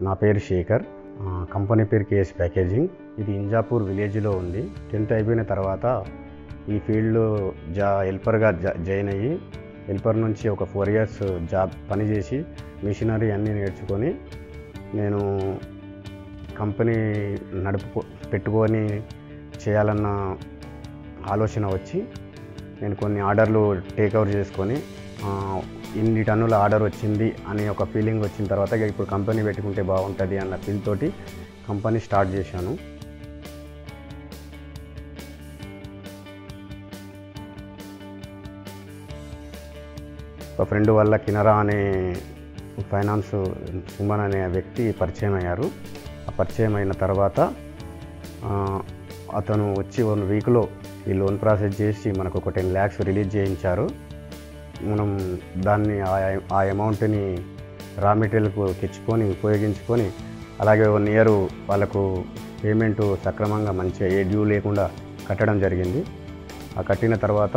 నా పేరు శేఖర్. కంపెనీ పేరు కేఎస్ ప్యాకేజింగ్. ఇది ఇంజాపూర్ విలేజ్లో ఉంది. 10th అయిపోయిన తర్వాత ఈ ఫీల్డ్లో హెల్పర్గా జాయిన్ అయ్యి హెల్పర్ నుంచి ఒక 4 years జాబ్ పనిచేసి మిషనరీ అన్నీ నేర్చుకొని నేను కంపెనీ పెట్టుకొని చేయాలన్న ఆలోచన వచ్చి నేను కొన్ని ఆర్డర్లు టేక్ఓవర్ చేసుకొని ఇన్ని టన్నుల ఆర్డర్ వచ్చింది అనే ఒక ఫీలింగ్ వచ్చిన తర్వాత ఇప్పుడు కంపెనీ పెట్టుకుంటే బాగుంటుంది అన్న ఫీల్ తోటి కంపెనీ స్టార్ట్ చేశాను. ఒక ఫ్రెండ్ వల్ల కినరా అనే ఫైనాన్స్ సుమన్ అనే వ్యక్తి పరిచయం అయ్యారు. ఆ పరిచయం అయిన తర్వాత అతను వచ్చి 1 weekలో ఈ లోన్ ప్రాసెస్ చేసి మనకు ఒక 10 lakhs రిలీజ్ చేయించారు. మనం దాన్ని ఆ అమౌంట్ని రా మెటీరియల్కు తెచ్చుకొని ఉపయోగించుకొని అలాగే 1 year వాళ్ళకు పేమెంట్ సక్రమంగా మంచిగా ఏ డ్యూ లేకుండా కట్టడం జరిగింది. ఆ కట్టిన తర్వాత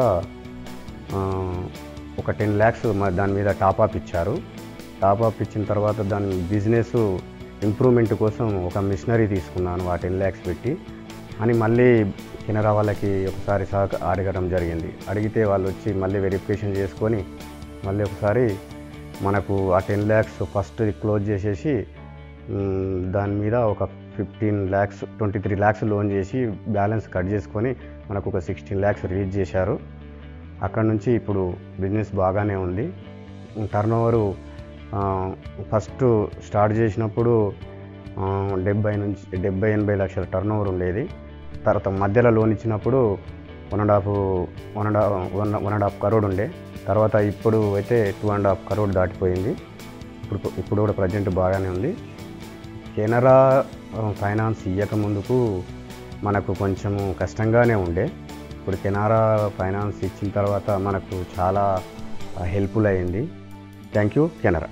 ఒక 10 lakhs దాని మీద టాప్అప్ ఇచ్చారు. టాప్అప్ ఇచ్చిన తర్వాత దాని బిజినెస్ ఇంప్రూవ్మెంట్ కోసం ఒక మిషనరీ తీసుకున్నాను ఆ 10 lakhs పెట్టి అని మళ్ళీ కెనరా వాళ్ళకి ఒకసారి అడగడం జరిగింది. అడిగితే వాళ్ళు వచ్చి మళ్ళీ వెరిఫికేషన్ చేసుకొని మళ్ళీ ఒకసారి మనకు ఆ 10 lakhs ఫస్ట్ క్లోజ్ చేసేసి దాని మీద ఒక 15 lakhs 23 lakhs లోన్ చేసి బ్యాలెన్స్ కట్ చేసుకొని మనకు ఒక 16 lakhs రిలీజ్ చేశారు. అక్కడ నుంచి ఇప్పుడు బిజినెస్ బాగానే ఉంది. టర్నోవరు ఫస్ట్ స్టార్ట్ చేసినప్పుడు 70-80 లక్షల టర్నోవర్ ఉండేది. తర్వాత మధ్యలో లోన్ ఇచ్చినప్పుడు 1.5 crore ఉండే. తర్వాత ఇప్పుడు అయితే 2.5 crore దాటిపోయింది. ఇప్పుడు కూడా ప్రజెంట్ బాగానే ఉంది. కెనరా ఫైనాన్స్ ఇవ్వక ముందుకు మనకు కొంచెం కష్టంగానే ఉండే. ఇప్పుడు కెనరా ఫైనాన్స్ ఇచ్చిన తర్వాత మనకు చాలా హెల్ప్ఫుల్ అయింది. Thank you Canara.